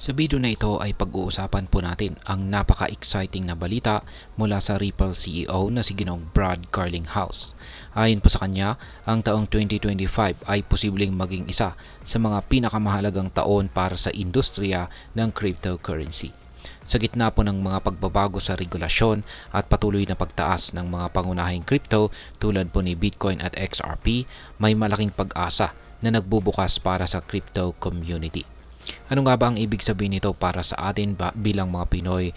Sa video na ito ay pag-uusapan po natin ang napaka-exciting na balita mula sa Ripple CEO na si Ginoong Brad Garlinghouse. Ayon po sa kanya, ang taong 2025 ay posibleng maging isa sa mga pinakamahalagang taon para sa industriya ng cryptocurrency. Sa gitna po ng mga pagbabago sa regulasyon at patuloy na pagtaas ng mga pangunahing crypto tulad po ni Bitcoin at XRP, may malaking pag-asa na nagbubukas para sa crypto community. Ano nga ba ang ibig sabihin nito para sa atin bilang mga Pinoy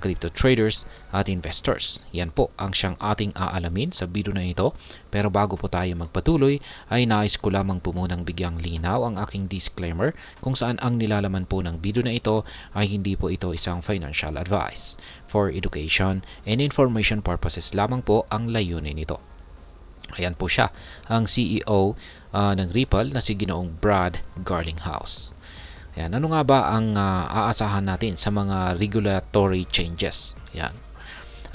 crypto traders at investors? Yan po ang siyang ating aalamin sa video na ito. Pero bago po tayo magpatuloy ay nais ko lamang po munang bigyang linaw ang aking disclaimer kung saan ang nilalaman po ng video na ito ay hindi po ito isang financial advice. For education and information purposes lamang po ang layunin nito. Ayan po siya, ang CEO ng Ripple na si Ginoong Brad Garlinghouse. Yan. Ano nga ba ang aasahan natin sa mga regulatory changes? Yan.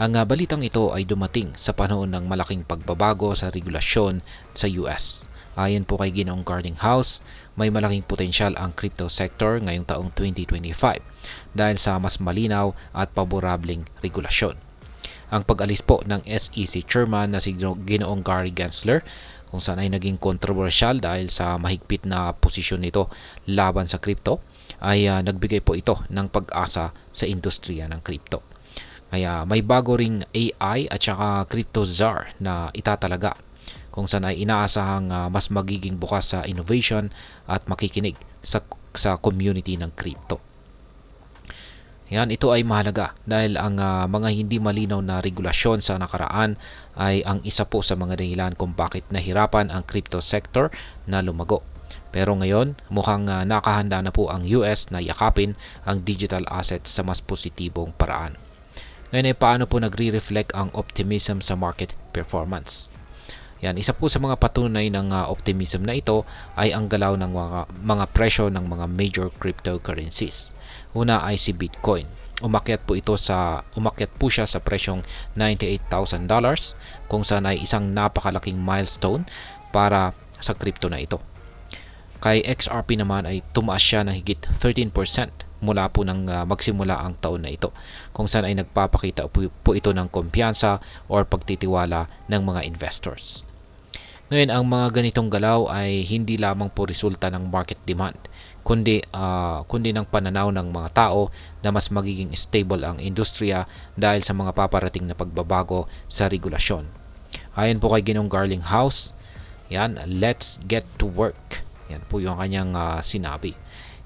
Ang balitang ito ay dumating sa panahon ng malaking pagbabago sa regulasyon sa US. Ayon po kay Ginoong Garlinghouse, may malaking potensyal ang crypto sector ngayong taong 2025 dahil sa mas malinaw at paborableng regulasyon. Ang pag-alis po ng SEC Chairman na si Ginoong Gary Gensler kung saan ay naging controversial dahil sa mahigpit na posisyon nito laban sa crypto, ay nagbigay po ito ng pag-asa sa industriya ng crypto. Kaya may bago ring AI at saka crypto czar na itatalaga kung saan ay inaasahang mas magiging bukas sa innovation at makikinig sa community ng crypto. Yan, ito ay mahalaga dahil ang mga hindi malinaw na regulasyon sa nakaraan ay ang isa po sa mga dahilan kung bakit nahirapan ang crypto sector na lumago. Pero ngayon, mukhang nakahanda na po ang US na yakapin ang digital assets sa mas positibong paraan. Ngayon ay paano po nagre-reflect ang optimism sa market performance? Yan, isa po sa mga patunay ng optimism na ito ay ang galaw ng mga presyo ng mga major cryptocurrencies. Una ay si Bitcoin. Umakyat po siya sa presyong $98,000 kung saan ay isang napakalaking milestone para sa crypto na ito. Kay XRP naman ay tumaas siya ng higit 13% mula po nang magsimula ang taon na ito, kung saan ay nagpapakita po ito ng kumpiyansa or pagtitiwala ng mga investors. Ngayon, ang mga ganitong galaw ay hindi lamang po resulta ng market demand, kundi ng pananaw ng mga tao na mas magiging stable ang industriya dahil sa mga paparating na pagbabago sa regulasyon. Ayon po kay Ginoong Garlinghouse, yan, let's get to work. Yan po yung kanyang sinabi.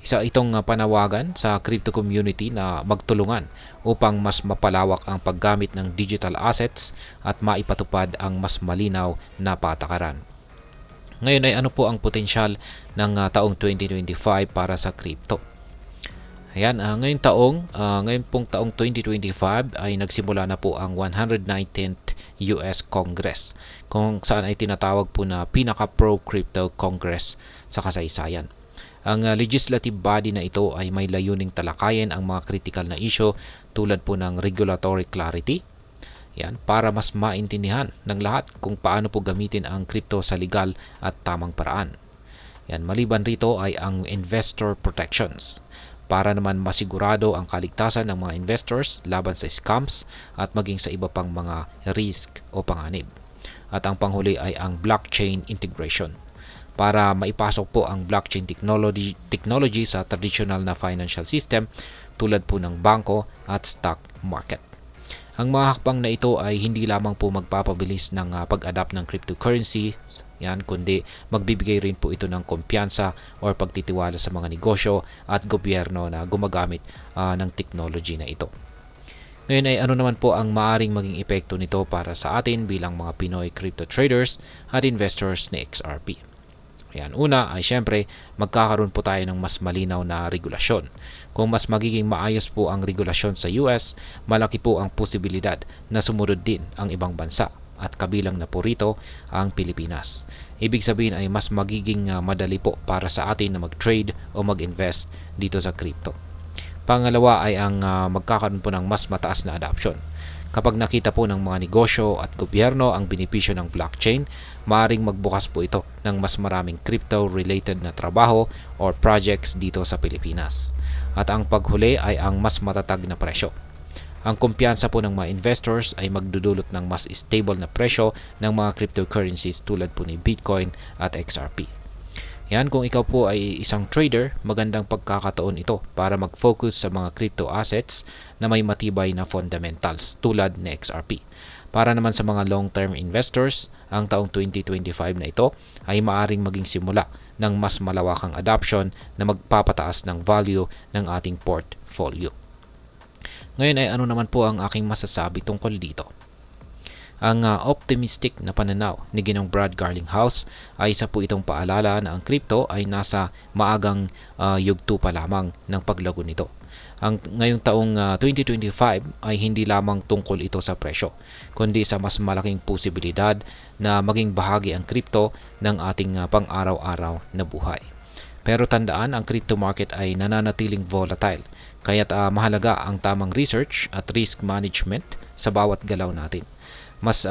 Isa itong panawagan sa crypto community na magtulungan upang mas mapalawak ang paggamit ng digital assets at maipatupad ang mas malinaw na patakaran. Ngayon ay ano po ang potensyal ng taong 2025 para sa crypto? Ayan, ngayon pong taong 2025 ay nagsimula na po ang 119th US Congress, kung saan ay tinatawag po na pinaka-pro-crypto Congress sa kasaysayan. Ang legislative body na ito ay may layuning talakayin ang mga critical na issue tulad po ng regulatory clarity, yan, para mas maintindihan ng lahat kung paano po gamitin ang crypto sa legal at tamang paraan. Yan, maliban rito ay ang investor protections para naman masigurado ang kaligtasan ng mga investors laban sa scams at maging sa iba pang mga risk o panganib. At ang panghuli ay ang blockchain integration para maipasok po ang blockchain technology sa traditional na financial system tulad po ng bangko at stock market. Ang mga hakbang na ito ay hindi lamang po magpapabilis ng pag-adapt ng cryptocurrency, yan, kundi magbibigay rin po ito ng kumpiyansa o pagtitiwala sa mga negosyo at gobyerno na gumagamit ng technology na ito. Ngayon ay ano naman po ang maaring maging epekto nito para sa atin bilang mga Pinoy crypto traders at investors ni XRP? Ayan, una ay syempre magkakaroon po tayo ng mas malinaw na regulasyon. Kung mas magiging maayos po ang regulasyon sa US, malaki po ang posibilidad na sumunod din ang ibang bansa at kabilang na po rito ang Pilipinas. Ibig sabihin ay mas magiging madali po para sa atin na mag-trade o mag-invest dito sa crypto. Pangalawa ay ang magkakaroon po ng mas mataas na adoption. Kapag nakita po ng mga negosyo at gobyerno ang benepisyo ng blockchain, maaaring magbukas po ito ng mas maraming crypto-related na trabaho or projects dito sa Pilipinas. At ang paghuli ay ang mas matatag na presyo. Ang kumpiyansa po ng mga investors ay magdudulot ng mas stable na presyo ng mga cryptocurrencies tulad po ni Bitcoin at XRP. Yan, kung ikaw po ay isang trader, magandang pagkakataon ito para mag-focus sa mga crypto assets na may matibay na fundamentals tulad ni XRP. Para naman sa mga long-term investors, ang taong 2025 na ito ay maaring maging simula ng mas malawakang adoption na magpapataas ng value ng ating portfolio. Ngayon ay ano naman po ang aking masasabi tungkol dito. Ang optimistic na pananaw ni Ginoong Brad Garlinghouse ay isa po itong paalala na ang crypto ay nasa maagang yugto pa lamang ng paglago nito. Ang ngayong taong 2025 ay hindi lamang tungkol ito sa presyo, kundi sa mas malaking posibilidad na maging bahagi ang crypto ng ating pang-araw-araw na buhay. Pero tandaan, ang crypto market ay nananatiling volatile, kaya't mahalaga ang tamang research at risk management sa bawat galaw natin. Mas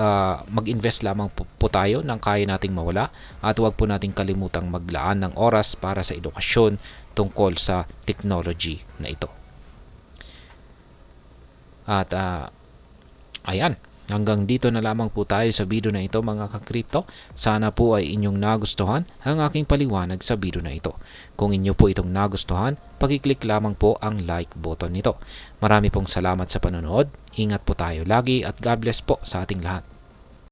mag-invest lamang po tayo ng kaya nating mawala at huwag po nating kalimutang maglaan ng oras para sa edukasyon tungkol sa technology na ito. At ayan, hanggang dito na lamang po tayo sa video na ito mga ka-crypto. Sana po ay inyong nagustuhan ang aking paliwanag sa video na ito. Kung inyo po itong nagustuhan, pakiclick lamang po ang like button nito. Marami pong salamat sa panonood. Ingat po tayo lagi at God bless po sa ating lahat.